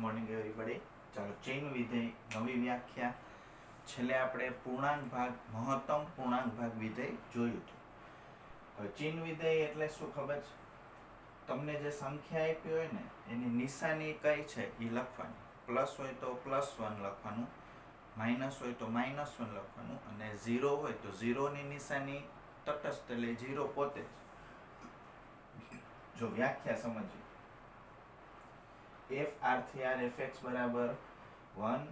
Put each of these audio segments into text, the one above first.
Morning everybody. ચાલો chain વિધેય નવી વ્યાખ્યા. છેલ્લે આપણે પૂર્ણાંક ભાગ મહત્તમ પૂર્ણાંક ભાગ વિધેય જોયું હતું. હવે ચેન વિધેય એટલે શું ખબર છે? તમને જે સંખ્યા આપી હોય ને એની નિશાની કઈ છે એ લખવાની. પ્લસ હોય તો +1 લખવાનું, માઇનસ હોય તો -1 લખવાનું, અને 0 હોય તો 0ની નિશાની તટસ્થ એટલે 0 પોતે જ. જો વ્યાખ્યા સમજીએ, f r થી r fx બરાબર 1,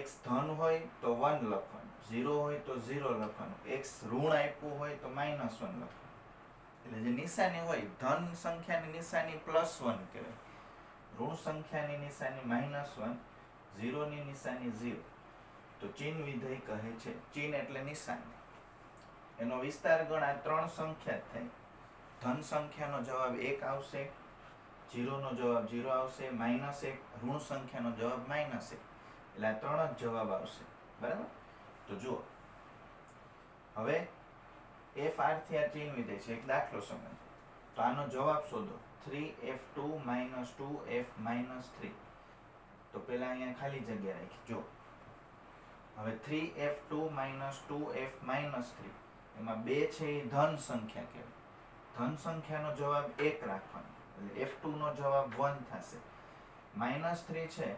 x ધન હોય તો 1 લખવાનું, 0 હોય તો 0 લખવાનું, x ઋણ આપ્યું હોય તો -1 લખવાનું. એટલે જે નિશાની હોય, ધન સંખ્યાની નિશાની +1 કહેવાય, ઋણ સંખ્યાની નિશાની -1, 0 ની નિશાની 0. તો ચિહ્ન વિધેય કહે છે, ચિહ્ન એટલે નિશાની. એનો વિસ્તાર ગણ આ 3 સંખ્યા થાય. ધન સંખ્યાનો જવાબ 1 આવશે, 0 નો જવાબ 0 આવશે, -1 ઋણ સંખ્યાનો જવાબ -1. એટલે આ 3 જ જવાબ આવશે. બરાબર? તો જુઓ, હવે f r થી આ ચિહ્ન વિધેય છે. એક દાખલો સમજો. તો આનો જવાબ શોધો. 3f2 2f 3. તો પેલા અહીંયા ખાલી જગ્યા રાખી. જો હવે 3f2 2f 3, એમાં 2 છે એ ધન સંખ્યા કહેવાય. ધન સંખ્યાનો જવાબ 1 રાખવાનો, એટલે f2 નો જવાબ 1 થશે. -3 છે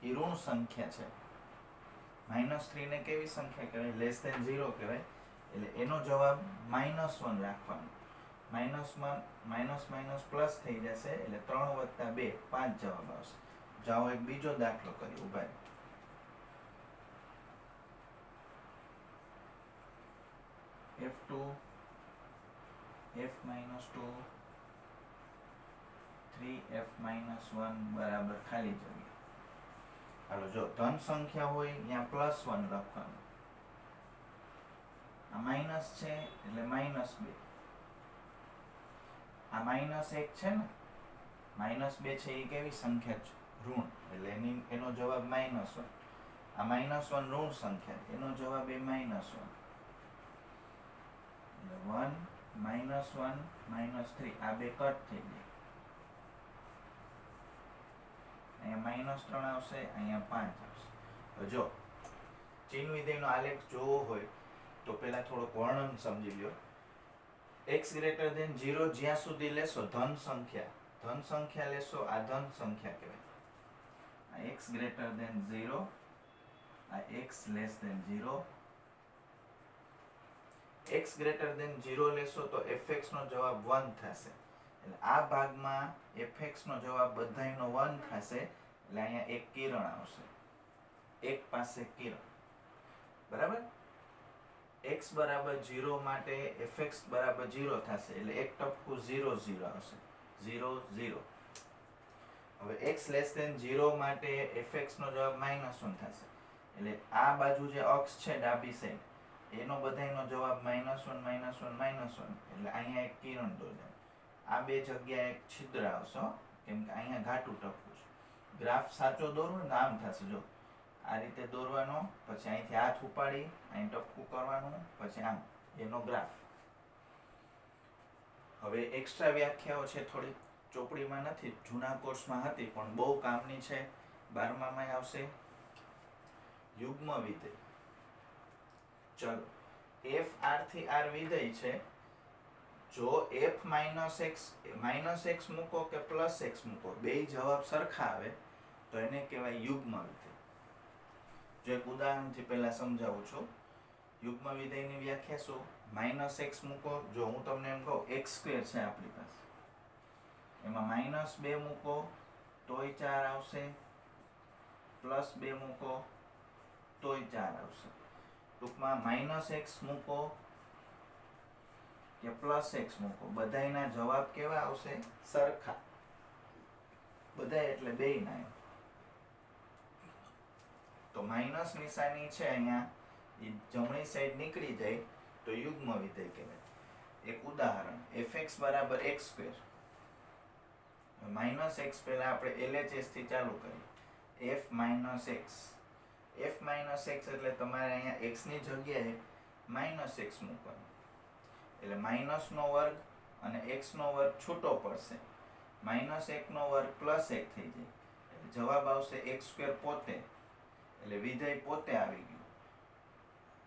એ ઋણ સંખ્યા છે. -3 ને કેવી સંખ્યા કહેવાય? <0 કહેવાય. એટલે એનો જવાબ -1 રાખવાનો. માઇનસ પ્લસ થઈ જશે, એટલે 3 + 2 5 જવાબ આવશે. જાઓ એક બીજો દાખલો કરી. ઉભા રહો. f2 f -2 3f -1 બરાબર ખાલી જગ્યા. હાલો, જો ધન સંખ્યા હોય ત્યાં +1 લખવાનું, આ માઇનસ છે એટલે -2, આ -1 છે ને, -2 છે એ કેવી સંખ્યા છે? ઋણ. એટલે એનો જવાબ -1. આ -1 ઋણ સંખ્યા, એનો જવાબ એ -1. 1 -1 -3 આ બે કટ થઈ જાય. અહીંયા -3 આવશે, અહીંયા 5 આવશે. તો જો ચિહ્ન વિધેયનો આલેખ જોવો હોય તો પહેલા થોડુંક વર્ણન સમજી લ્યો. x > 0 જ્યાં સુધી લેશો, ધન સંખ્યા લેશો, આ ધન સંખ્યા કહેવાય. આ x > 0, આ x < 0. x > 0 લેશો તો fx નો જવાબ 1 થશે. એટલે આ ભાગમાં fx નો જવાબ બધાયનો 1 થશે. એટલે અહીંયા એક કિરણ આવશે, એક પાસે કિરણ. બરાબર? x = 0 માટે fx = 0 થશે. એટલે એક ટપકું 0 0 આવશે, 0 0. હવે x < 0 માટે fx નો જવાબ -1 થશે. એટલે આ બાજુ જે અક્ષ છે ડાબી સાઈડ, એનો બધાયનો જવાબ -1 -1 -1. એટલે અહીંયા એક કિરણ દોરાય. આ બે જગ્યાએ એક છિદ્ર આવશે, કેમ કે અહીંયા ઘાટું ટપકું છે. ગ્રાફ સાચો દોરવો ને આમ થશે. જો આ રીતે દોરવાનો, પછી અહીંથી હાથ ઉપાડી અહીં ટપકું કરવાનું, પછી આમ, એનો ગ્રાફ. હવે એક્સ્ટ્રા વ્યાખ્યાઓ છે, થોડી ચોપડીમાં નથી, જૂના કોર્સમાં હતી, પણ બહુ કામની છે. 12મામાં આવશે. યુગ્મ વિધેય. ચલો, f r થી r વિધેય છે. જો f -x મૂકો કે +x મૂકો, બે જવાબ સરખા આવે તો એને કહેવાય યુગ્મ વિધેય. જો એક ઉદાહરણથી પહેલા સમજાવું છું. યુગ્મ વિધેયની વ્યાખ્યા શું? -x મૂકો. જો હું તમને એમ કહું x² છે આપણી પાસે, એમાં -2 મૂકો તોય 4 આવશે, +2 મૂકો તોય 4 આવશે. ટૂંકમાં -x મૂકો કે +x મૂકો, બધાયના જવાબ કેવા આવશે? સરખા. બધાય એટલે બેયના એમ. તો માઇનસ નિશાની છે અહીંયા, એ જમણી સાઈડ નીકળી જાય તો યુગ્મ વિધેય કહેવાય. એક ઉદાહરણ, fx = x². -x પહેલા આપણે LHS થી ચાલુ કરીએ. f - x એટલે તમારે અહીંયા x ની જગ્યાએ -x મૂકવાનું. એટલે -2 અને x2 છૂટો પડશે. -1 નો વર્ગ +1 થઈ જાય. જવાબ આવશે x² પોતે, એટલે વિધેય પોતે આવી ગયું.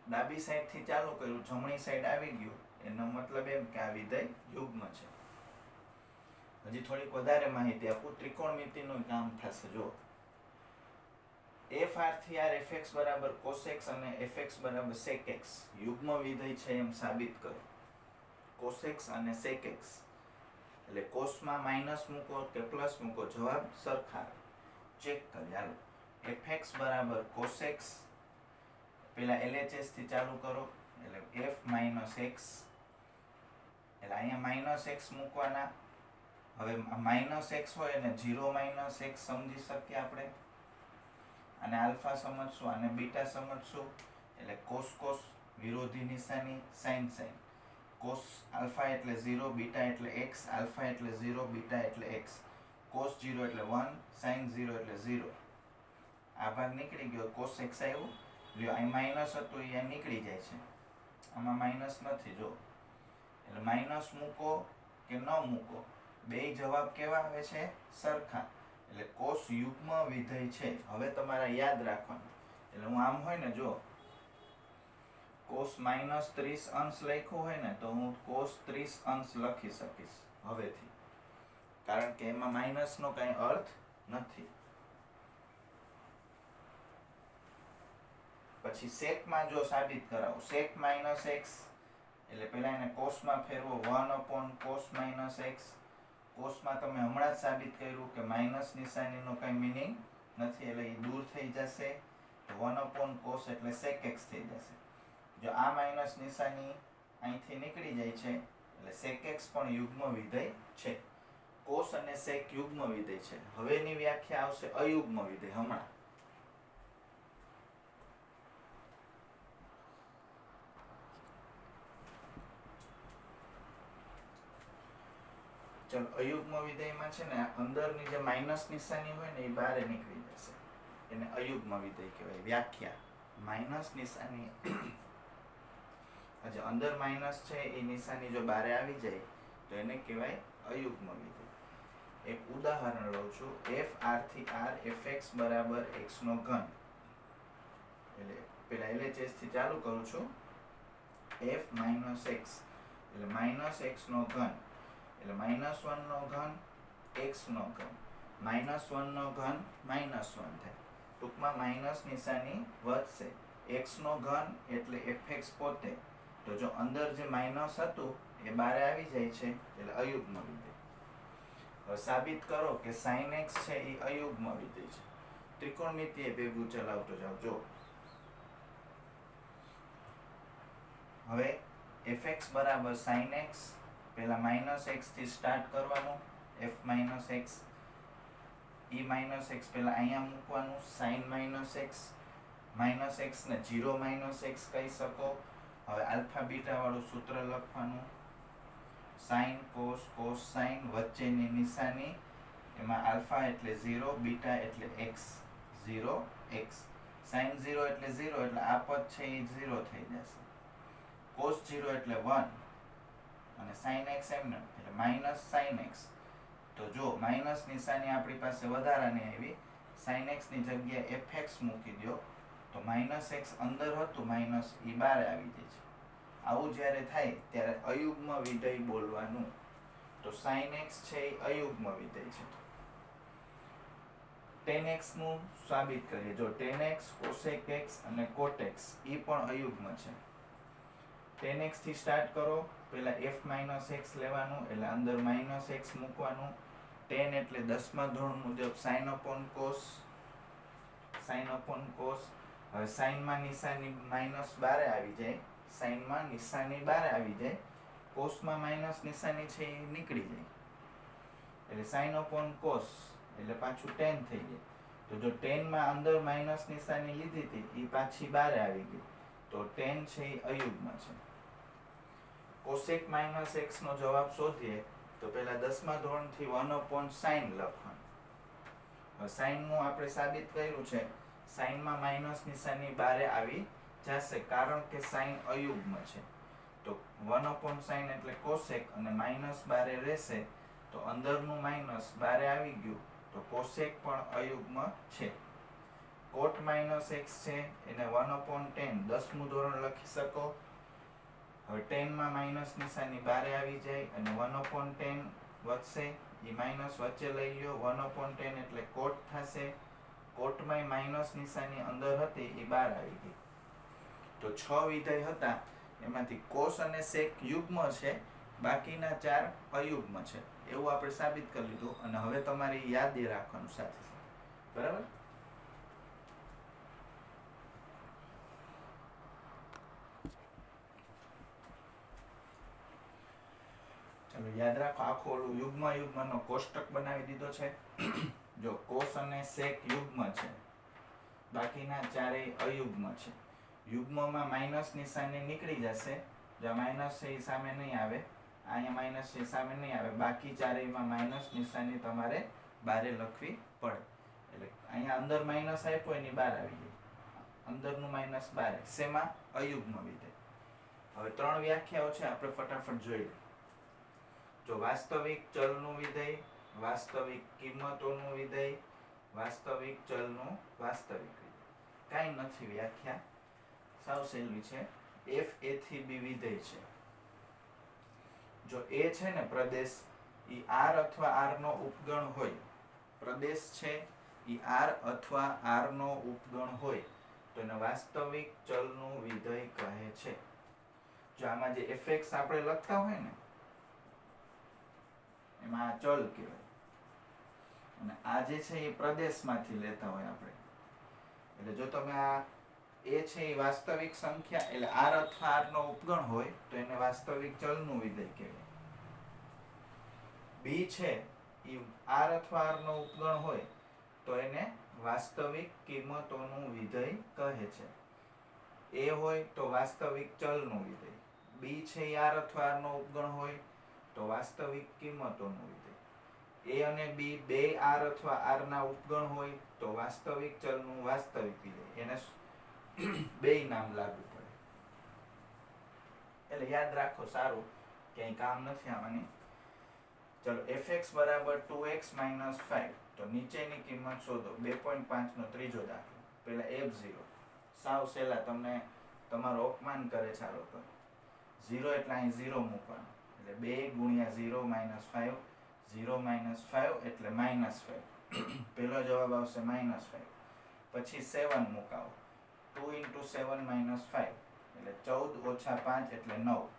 ડાબી સાઈડથી ચાલુ કર્યું, જમણી સાઈડ આવી ગયું, એનો મતલબ એમ કે આ વિધેય યુગ્મ છે. હજી થોડીક વધારે માહિતી આપું, ત્રિકોણમિતિનું કામ થશે. જો f થી r fx બરાબર cosx અને fx બરાબર secx યુગ્મ વિધેય છે એમ સાબિત કરો. cosx અને secx એટલે કોસમાં માઇનસ મૂકો કે પ્લસ મૂકો, જવાબ સરખા ચેક કરીએ. હાલો, fx બરાબર cosx, પેલા LHS થી ચાલુ કરો, એટલે f માઇનસ x, એટલે અહીંયા માઇનસ x મૂકવાના. હવે માઇનસ x હોય ને 0 માઇનસ x સમજી શકીએ આપણે, અને આલ્ફા સમજશું અને બીટા સમજશું, એટલે કોસ કોસ વિરોધી નિશાની, સાઇન સાઇન. કોસ આલ્ફા એટલે 0, બીટા એટલે x, આલ્ફા એટલે 0, બીટા એટલે x. કોસ 0 એટલે 1, સાઇન 0 એટલે 0. આ ભાગ નીકળી ગયો, કોસ x આવ્યું. લ્યો, અહીં માઇનસ હતું એ નીકળી જાય છે, આમાં માઇનસ નથી. જો એટલે માઇનસ મૂકો કે ન મૂકો, બે જવાબ કેવા આવે છે? સરખા. એટલે કોસ યુગ્મ વિધેય છે. હવે તમારે યાદ રાખવાનું, એટલે હું આમ હોય ને, જો કોસ માઇનસ 30 અંશ લખ્યું હોય ને, તો હું કોસ 30 અંશ લખી શકીશ હવેથી, કારણ કે એમાં માઇનસ નો કઈ અર્થ નથી. પછી સેકમાં જો સાબિત કરાવો, સેક માઇનસ x, એટલે પેલા એને કોસમાં ફેરવો, 1/cos માઇનસ x. કોસમાં તમે હમણાં જ સાબિત કર્યું કે માઇનસ નિશાનીનો કઈ મિનિંગ નથી, એટલે એ દૂર થઈ જશે. 1/cos એટલે sec x થઈ જશે. જો આ માઇનસ નિશાની અહીંથી નીકળી જાય છે, એટલે sec x પણ યુગ્મ વિધેય છે. કોસ અને sec યુગ્મ વિધેય છે. હવેની વ્યાખ્યા આવશે અયુગ્મ વિધેય. હમણાં ચલો, અયુગ્મ વિધેયમાં છે ને, અંદરની જે માઇનસ નિશાની હોય ને એ બહાર નીકળી જશે, એને અયુગ્મ વિધેય કહેવાય. વ્યાખ્યા: માઇનસ નિશાની જે અંદર માઇનસ છે એ નિશાની જો બહાર આવી જાય તો એને કહેવાય અયુગ્મ વિધેય. એક ઉદાહરણ લઉં છું, f r થી r fx બરાબર x નો ઘન. એટલે પેલા LHS થી ચાલુ કરું છું, f માઇનસ x એટલે માઇનસ x નો ઘન, એટલે -1 નો ઘન x નો ઘન, -1 નો ઘન -1 થાય. ટૂંકમાં માઇનસ નિશાની વધશે. x નો ઘન એટલે fx પોતે, તો જો અંદર જે માઇનસ હતું એ બહાર આવી જાય છે, એટલે અયુગ્મ વિધેય. હવે સાબિત કરો કે sin x છે એ અયુગ્મ વિધેય છે. ત્રિકોણમિતિએ ભેગું ચલાવતો જાવ. જો હવે fx બરાબર sin x, પેલા માઇનસ x થી સ્ટાર્ટ કરવાનું, f minus x, e minus x પેલા અહીંયા મૂકવાનું, sin minus x, minus x ને 0 માઇનસ x કહી શકો. હવે આલ્ફા બીટા વાળું સૂત્ર લખવાનું, sin cos cos sin, વચ્ચેની નિશાની, એમાં આલ્ફા એટલે 0, બીટા એટલે x, 0 x. sin 0 એટલે 0, એટલે આ પદ છે એ 0 થઈ જશે. cos 0 એટલે 1, અને sin x એમને એટલે માઇનસ sin x. તો જો માઇનસ નિશાની આપણી પાસે વધારાની આવી, sin x ની જગ્યાએ fx મૂકી દો, તો માઇનસ x અંદર હતું માઇનસ, એ બહાર આવી જાય છે. આવું જ્યારે થાય ત્યારે અયુગ્મ વિધેય બોલવાનું. તો sin x છે એ અયુગ્મ વિધેય છે. tan x નું સાબિત કરીએ. જો tan x, cosec x અને cot x એ પણ અયુગ્મ છે. tan x થી સ્ટાર્ટ કરો, પેલા f માઇનસ x લેવાનું, એટલે અંદર માઇનસ x મૂકવાનું. tan એટલે 10મા ધોરણ મુજબ sin upon cos, sin upon cos. હવે sin માં નિશાની માઇનસ બારે આવી જાય, sin માં નિશાની બારે આવી જાય, cos માં માઇનસ નિશાની છે એ નીકળી જાય, એટલે sin upon cos એટલે પાછું tan થઈ જાય. તો જો tan માં અંદર માઇનસ નિશાની લીધી હતી એ પાછી બારે આવી ગઈ, તો tan છે એ અયુગ્મ છે. cosec માઇનસ x નો જવાબ શોધીએ તો પેલા 10મા ધોરણથી 1/sin લખવાનું. હવે sin નું આપણે સાબિત કર્યું છે, sin માં માઇનસ નિશાની બારે આવી જશે, કારણ કે sin અયુગ્મ છે. તો 1/sin એટલે cosec, અને માઇનસ બારે રહેશે, તો અંદરનું માઇનસ બારે આવી ગયું, તો કોસેક પણ અયુગ્મ છે. કોટ માઇનસ એક્સ છે એને 1/10 10મું ધોરણ લખી શકો. હવે 10 માં માઇનસ નિશાની બારે આવી જાય અને 1/10 વધશે, એ માઇનસ વચ્ચે લઈ લ્યો. 1/10 એટલે કોટ થશે. કોટમાં માઇનસ નિશાની અંદર હતી એ બહાર આવી ગઈ. તો 6 વિધેય હતા, એમાંથી કોસ અને સેક યુગ્મ છે, બાકીના 4 અયુગ્મ છે, એવું આપણે સાબિત કરી લીધું. અને હવે તમારે યાદ રાખવાનું સાથે બરાબર. ચાલો યાદ રાખો, આખો યુગ્મનો કોષ્ટક બનાવી દીધો છે. જો કોસ અને સેક યુગ્મ છે, બાકીના 4 અયુગ્મ છે. યુગ્મમાં માઇનસ નિશાની નીકળી જશે, જો માઇનસ છે એ સામે નહીં આવે, અહીંયા માઇનસ છે સામે નહીં આવે, બાકી 4માં માઇનસ નિશાની તમારે બારે લખવી પડે. એટલે અહીંયા અંદર માઇનસ આપ્યો એની બહાર આવી ગઈ, અંદરનું માઇનસ બારે. શેમાં? અયુગ્મ વિધેય. હવે 3 વ્યાખ્યાઓ છે, આપણે ફટાફટ જોઈ લઈએ. જો વાસ્તવિક ચલનું વિધેય, વાસ્તવિક કિંમતોનું વિધેય, વાસ્તવિક ચલનું વાસ્તવિક વિધેય. કાંઈ નથી વ્યાખ્યા, સાવ સહેલી છે. f a થી b વિધેય છે. જો a છે ને પ્રદેશ, ઈ r અથવા r નો ઉપગણ હોય, પ્રદેશ છે ઈ r અથવા r નો ઉપગણ હોય તો એને વાસ્તવિક ચલનું વિધેય કહે છે. જો આમાં જે fx આપણે લખતા હોય ને એમાં આ ચલ કહેવાય, અને આ જે છે એ પ્રદેશમાંથી લેતા હોય આપણે. એટલે જો તમે આ એ છે એ વાસ્તવિક સંખ્યા એટલે r અથવા r નો ઉપગણ હોય તો એને વાસ્તવિક ચલનું વિધેય કહેવાય. b છે એ r અથવા r નો ઉપગણ હોય તો એને વાસ્તવિક કિંમતોનું વિધેય કહે છે. a હોય તો વાસ્તવિક ચલનું વિધેય, b છે એ r અથવા r નો ઉપગણ હોય તો વાસ્તવિક કિંમતોનું વિધેય, a અને b બે r અથવા r ના ઉપગણ હોય તો વાસ્તવિક ચલનું વાસ્તવિક વિધેય. એને બેય નામ લાગુ પડે. એટલે યાદ રાખો, સારું ક્યાંય કામ નથી આમાંની. ચલો fx બરાબર 2x - 5, તો નીચેની કિંમત શોધો. 2.5 નો ત્રીજો દાખલો. પહેલા f0, સાવ સહેલા, તમને તમારો અપમાન કરે ચાલો તો 0 એટલે અહીં 0 મૂકવાનું, એટલે 2 ગુણ્યા 0 - 5, 0 - 5 એટલે -5. પહેલો જવાબ આવશે -5. પછી 7 મુકાવો, 2 × 7 - 5 એટલે 14 - 5 એટલે 9.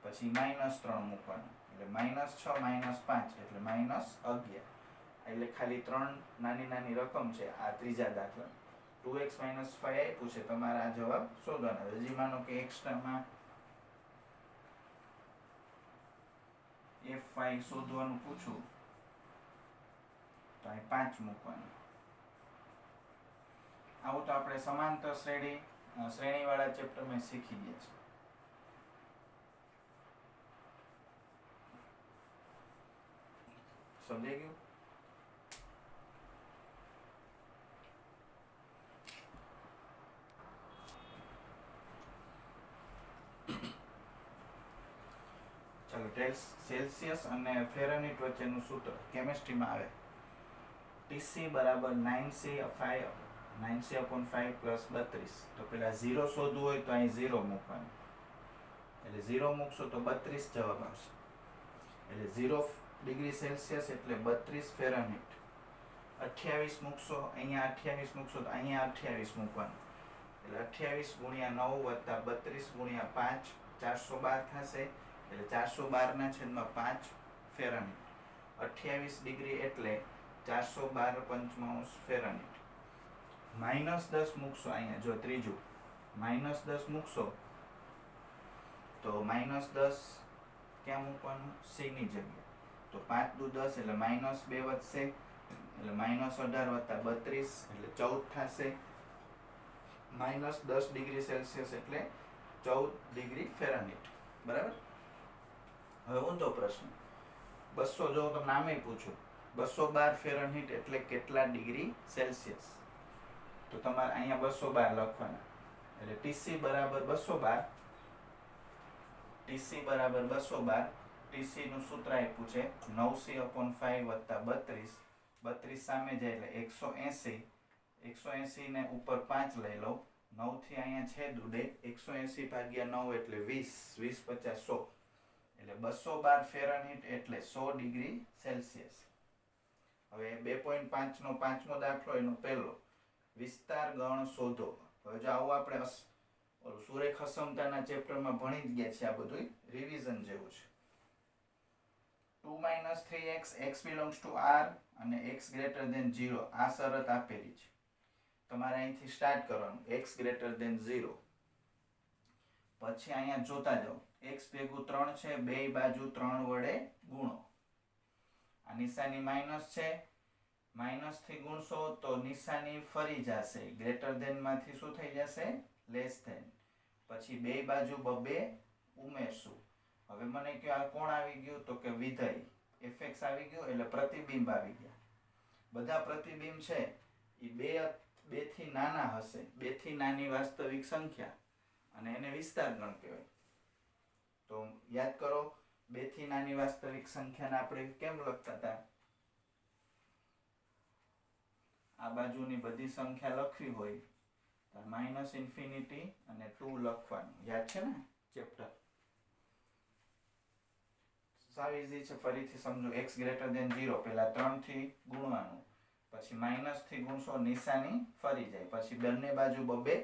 પછી -3 મૂકવાનું, એટલે -6 - 5 એટલે -11. એટલે ખાલી 3 નાની નાની રકમ છે આ ત્રીજા દાખલા. 2x - 5 આપ્યું છે, તમારે આ જવાબ શોધવાનો. હજી માનો કે એક્સ્ટ્રામાં f5 શોધવાનું પૂછું તો અહીં 5 મૂકવાનું. આવું તો આપણે સમાંતર શ્રેણીવાળા ચેપ્ટરમાં શીખી ગયા છે. સમજાઈ ગયું? ચાલો, સેલ્સિયસ અને ફેરનહીટ વચ્ચેનું સૂત્ર કેમિસ્ટ્રીમાં આવે. Tc બરાબર 9C/5 પ્લસ 32. તો પેલા 0 શોધવું હોય તો અહીં 0 મૂકવાનું, એટલે 0 મૂકશો તો 32 જવાબ આવશે. એટલે 0 ડિગ્રી સેલ્સિયસ એટલે 32 ફેરનહીટ. 28 મૂકશો, અહીંયા 28 મૂકશો તો અહીંયા 28 મૂકવાનું, એટલે 28 ગુણ્યા 9 વત્તા 32 ગુણ્યા 5 412 થશે. એટલે 412/5 ફેરનહીટ. 28 ડિગ્રી એટલે 412 ફેરનહીટ. -10 મૂકશો અહીંયા, જો ત્રીજું -10 મૂકશો તો -10 ક્યાં મૂકવાનું? c ની જગ્યાએ. તો 5 દુ 10 એટલે -2 વધશે, એટલે -18 વત્તા 32 એટલે 14 થશે. -10 ડિગ્રી સેલ્સિયસ એટલે 14 ડિગ્રી ફેરનહીટ. બરાબર. હવે ઊંધો પ્રશ્ન, 200, જો તમને નામે પૂછું 212 ફેરનહીટ એટલે કેટલા ડિગ્રી સેલ્સિયસ? તો તમારે અહીંયા 212 લખવાના. એટલે Tc બરાબર 212, Tc બરાબર 212. Tc નું સૂત્ર આપ્યું છે 9C/5 વત્તા 32 32 સામે જાય એટલે 180 ને ઉપર 5 લઈ લો, 9 થી અહીંયા છેદ ઉડે, 180 ભાગ્યા 9 એટલે 20, 20 50 100 એટલે 212 ફેરનહીટ એટલે 100 ડિગ્રી સેલ્સિયસ. હવે 2.5 નો પાંચમો દાખલો, એનો પહેલો, વિસ્તાર ગણ શોધો. હવે જો આવું આપણે સુરેખ અસમતાના ચેપ્ટરમાં ભણી જ ગયા છે, આ બધું રિવિઝન જેવું છે. 2 - 3x, x belongs to r અને x greater than 0 આ શરત આપેલી છે. તમારે અહીંથી સ્ટાર્ટ કરવાનું, x greater than 0. પછી અહીંયા જોતા જાઓ, x ભેગું 3 છે, બે બાજુ 3 વડે ગુણો. આ નિશાની માઇનસ છે, માઇનસ થી ગુણશો તો નિશાની ફરી જશે, ગ્રેટર ધેન માંથી શું થઈ જશે, લેસ ધેન. પછી બે બાજુ બબે ઉમેરશું. હવે મને કહો આ કોણ આવી ગયું, તો કે વિધેય fx આવી ગયું, એટલે પ્રતિબિંબ આવી ગયા. બધા પ્રતિબિંબ છે એ બે થી નાના હશે, બે થી નાની વાસ્તવિક સંખ્યા, અને એને વિસ્તાર ગણ કહેવાય. તો યાદ કરો, બે થી નાની વાસ્તવિક સંખ્યાને આપણે કેમ લખતા હતા, આ બાજુની બધી સંખ્યા લખવી હોય તો -∞ અને 2 લખવાનું. યાદ છે ને ચેપ્ટર? સાવ ઈઝી છે, ફરીથી સમજો. x greater than 0 પહેલા 3 થી ગુણવાનું, પછી માઇનસ થી ગુણશો, નિશાની ફરી જાય, પછી બંને બાજુ બબે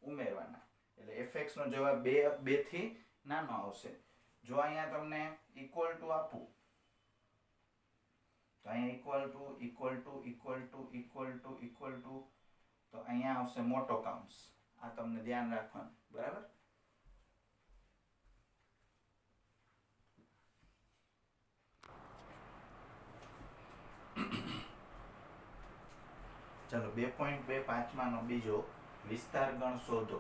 ઉમેરવાના, એટલે fx નો જવાબ બે થી નાનો આવશે. જો અહીંયા તમને ઇક્વલ ટુ આપું તો અહીંયા ઇક્વલ ટુ તો અહીંયા આવશે મોટો કાઉન્સ. આ તમને ધ્યાન રાખવાનું, બરાબર? ચલો 2.25 નો બીજો, વિસ્તાર ગણ શોધો.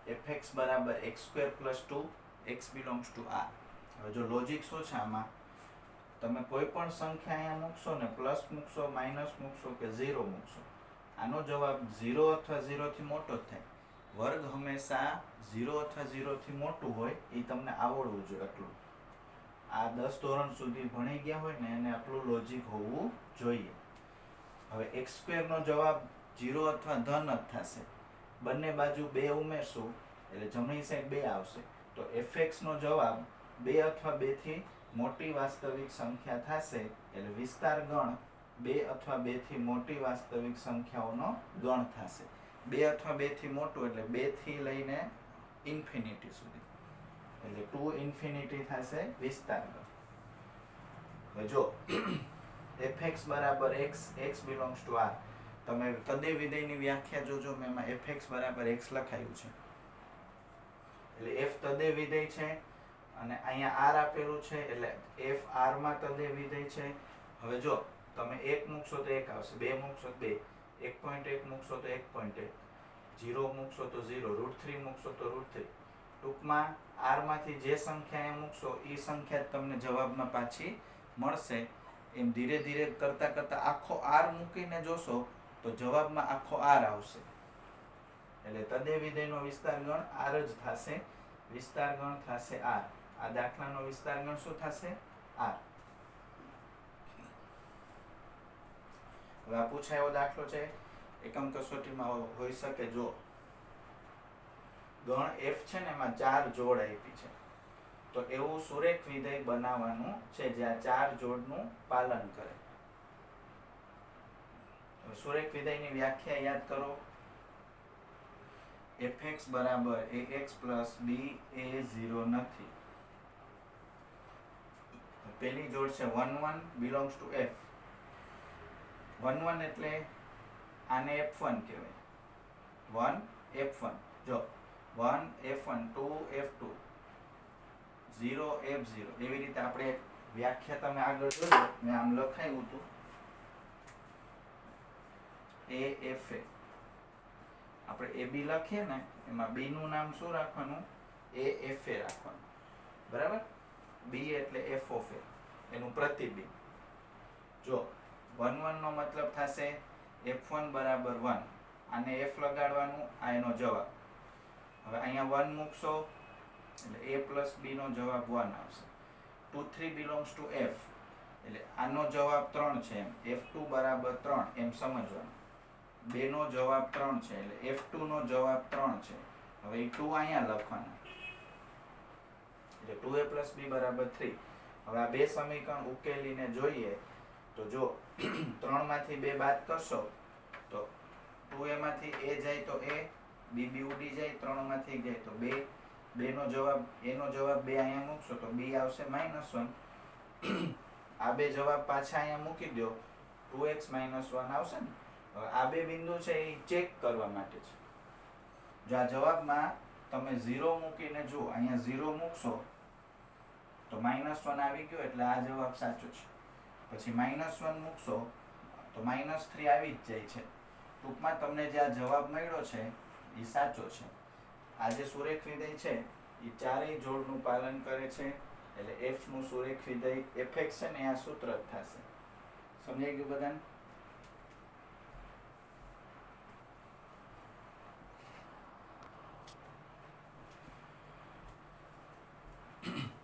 fx બરાબર x² + 2 x belongs to r. હવે જો લોજિક શું છે આમાં, તમે કોઈ પણ સંખ્યા અહીંયા મૂકશો ને, પ્લસ મૂકશો, માઇનસ મૂકશો કે 0 મૂકશો, આનો જવાબ 0 અથવા 0 થી મોટો જ થાય. વર્ગ હંમેશા 0 અથવા 0 થી મોટું હોય, એ તમને આવડવું જોઈએ. એટલું આ 10 ધોરણ સુધી ભણી ગયા હોય ને એને આટલું લોજિક હોવું જોઈએ. હવે x² નો જવાબ 0 અથવા ધન જ થશે. બંને બાજુ 2 ઉમેરશું એટલે જમણી સાઈડ 2 આવશે. તો fx નો જવાબ 2 અથવા 2 થી મોટી વાસ્તવિક સંખ્યા થશે, એટલે વિસ્તાર ગણ 2 અથવા 2 થી મોટી વાસ્તવિક સંખ્યાઓનો ગણ થશે. 2 અથવા 2 થી મોટું એટલે 2 થી લઈને ઇન્ફિનિટી સુધી, એટલે ટુ ઇન્ફિનિટી થશે વિસ્તાર ગણ. હવે જો fx બરાબર x belongs to r, તમે તદે વિધેયની વ્યાખ્યા જોજો, મેં એમાં fx બરાબર x લખાયું છે, એટલે f તદે વિધેય છે, અને અહીંયા r આપેલું છે, એટલે f r માં તદે વિધેય છે. હવે જો તમે 1 મૂકશો તો 1 આવશે, 2 મૂકશો તો 2, 1.1 મૂકશો તો 1.1, 0 મૂકશો તો 0, √3 મૂકશો તો √3. ટૂંકમાં r માંથી જે સંખ્યા મૂકશો એ સંખ્યા તમને જવાબમાં પાછી મળશે. એમ ધીરે ધીરે કરતા આખો r મૂકીને જોશો તો જવાબમાં આખો r આવશે. એટલે તદે વિધેયનો વિસ્તાર ગણ r જ થશે, વિસ્તાર ગણ થશે r. આ દાખલાનો વિસ્તાર ગણ શું થશે? r. હવે આ પૂછાયો દાખલો છે, એકમ કસોટીમાં હોઈ શકે. જો ગણ f છે ને એમાં 4 જોડ આપી છે, તો એવું સુરેખ વિધેય બનાવવાનું છે જ્યાં 4 જોડનું પાલન કરે. સુરેખ વિધેયની વ્યાખ્યા યાદ કરો. fx બરાબર ax + b એ 0 નથી. પેલી જોડ છે 1 1 belongs to f. 1 1 એટલે આને f1 કહેવાય. 1 f1. જો 1 f1, 2 f2, 0 f0, એવી રીતે આપણે વ્યાખ્યા તમે આગળ જોજો, મેં આમ લખાયું હતું a f a. આપણે ab લખીએ ને એમાં b નું નામ શું રાખવાનું? a f a રાખવાનું, બરાબર? b એટલે f of a, એનું પ્રતિબિંબ. જો 1 1 નો મતલબ થશે f1 બરાબર 1, આને f લગાડવાનું, આ એનો જવાબ. હવે અહીંયા 1 મૂકશો એટલે a + b નો જવાબ 1 આવશે. 2 3 belongs to f, એટલે આનો જવાબ 3 છે એમ f2 બરાબર 3 એમ સમજવાનું. 2 નો જવાબ 3 છે એટલે f2 નો જવાબ 3 છે. હવે એ 2 અહીંયા લખવાના એટલે 2a + b બરાબર 3. હવે આ બે સમીકરણ ઉકેલીને જોઈએ તો જો 3 માંથી 2 બાદ કરશો તો 2a માંથી a જાય તો a, b ઉડી જાય, 3 માંથી 1 જાય તો 2. 2 નો જવાબ a નો જવાબ 2 અહીંયા મૂકશો તો b આવશે -1. આ બે જવાબ પાછા અહીંયા મૂકી દો 2x - 1 આવશે ને. હવે આ બે બિંદુ છે એ ચેક કરવા માટે છે. જો આ જવાબમાં તમે 0 મૂકીને જુઓ, અહીંયા 0 મૂકશો તો -1 આવી ગયો એટલે આ જવાબ સાચો છે. પછી -1 મૂકશો તો -3 આવી જ જાય છે. ટૂંકમાં તમને જે આ જવાબ મળ્યો છે એ સાચો છે. આ જે સુરેખ વિધેય છે એ ચારેય જોડનું પાલન કરે છે એટલે f નું સુરેખ વિધેય fx છે ને આ સૂત્ર જ થશે. સમજાઈ ગયું બધાને?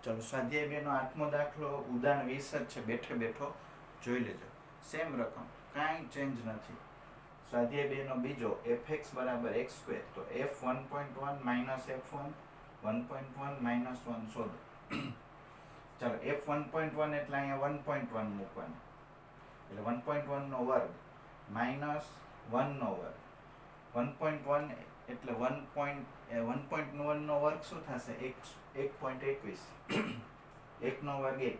ચલો સ્વાધ્યાય 2 નો 8મો દાખલો ઉદાહરણ 20 જ છે. બેઠે બેઠો જોઈ લેજો. સેમ રકમ, કાંઈ ચેન્જ નથી. સ્વાધ્યાય 2 નો બીજો fx = x². તો f 1.1 - f1 1.1 - 1 શોધો. ચાલો f 1.1 એટલે અહીંયા 1.1 મૂકવાનું એટલે 1.1 નો વર્ગ -1 નો વર્ગ. 1.1 એટલે 1.1 નો વર્ગ શું થશે? 1.21. 1 નો વર્ગ 1.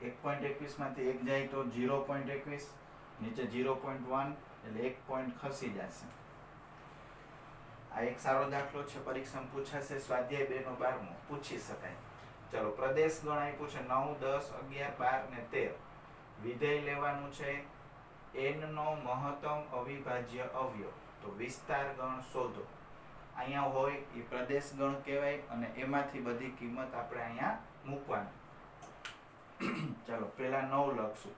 1.21 માંથી 1 જાય તો 0.21, નીચે 0.1 એટલે 1 પોઈન્ટ ખસી જશે. આ એક સારો દાખલો છે, પરીક્ષામાં પૂછાશે. સ્વાધ્યાય 2 નો 12મો પૂછી શકાય. ચલો પ્રદેશ ગણ આપ્યું છે 9, 10, 11, 12 ને 13. વિધેય લેવાનું છે n નો મહત્તમ અવિભાજ્ય અવયવ. તો વિસ્તાર ગણ શોધો. અહીંયા હોય એ પ્રદેશ ગણ કહેવાય અને એમાંથી બધી કિંમત આપણે અહીંયા મૂકવાની. ચાલો પેલા 9 લખશું.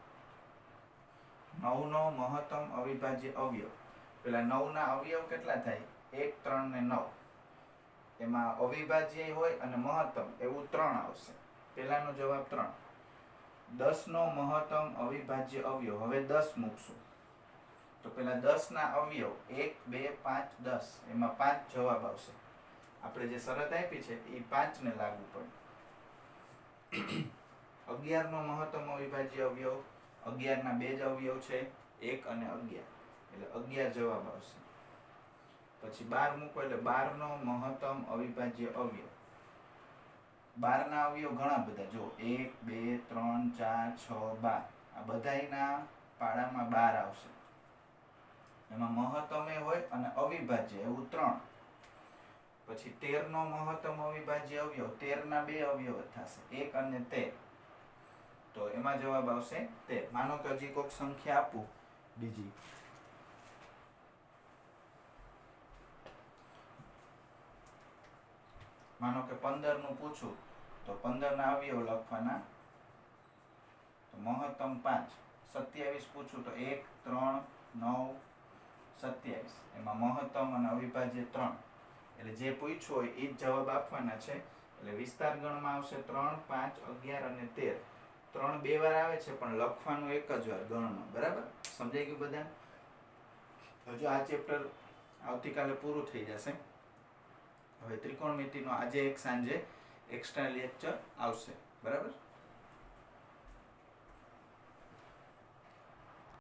9 નો મહત્તમ અવિભાજ્ય અવયવ. પેલા 9 ના અવયવ કેટલા થાય? 1, 3 ને 9. એમાં અવિભાજ્ય હોય અને મહત્તમ એવું 3 આવશે. પેલાનો જવાબ 3. 10 નો મહત્તમ અવિભાજ્ય અવયવ. હવે 10 મૂકશું તો પેલા 10 ના અવયવ 1, 2, 5, 10 એમાં 5 જવાબ આવશે. આપણે જે શરત આપી છે એ 5 ને લાગુ પડે. 11 નો મહત્તમ અવિભાજ્ય અવયવ. 11 ના બે જ અવયવ છે, 1 અને 11 એટલે 11 જવાબ આવશે. પછી 12 મૂકો એટલે 12 નો મહત્તમ અવિભાજ્ય અવયવ. 12 ના અવયવ ઘણા બધા, જો 1, 2, 3, 4, 6, 12 આ બધાયના પાડામાં 12 આવશે. એમાં મહત્તમ હોય અને અવિભાજ્ય એવું 3. પછી 13 નો મહત્તમ અવિભાજ્ય અવયવ. 13 ના બે અવયવ થશે, 1 અને 13. તો એમાં જવાબ આવશે 13. માનો કે હજી કોઈક સંખ્યા આપું બીજી. માનો કે 15 નું પૂછું તો 15 ના અવયવ લખવાના. તો મહત્તમ 5. 27 પૂછું તો 1, 3, 9, 27 એમાં મહત્તમ અને અવિભાજ્ય 3. એટલે જે પૂછ્યું હોય એ જ જવાબ આપવાના છે. એટલે વિસ્તાર ગણમાં આવશે 3, 5, 11 અને 13. 3 બે વાર આવે છે પણ લખવાનું એક જ વાર ગણમાં. બરાબર? સમજાઈ ગયું બધા? હજુ આ ચેપ્ટર આવતીકાલે પૂરું થઈ જશે. હવે ત્રિકોણમિતિનો આજે એક સાંજે એક્સ્ટ્રા લેક્ચર આવશે. બરાબર?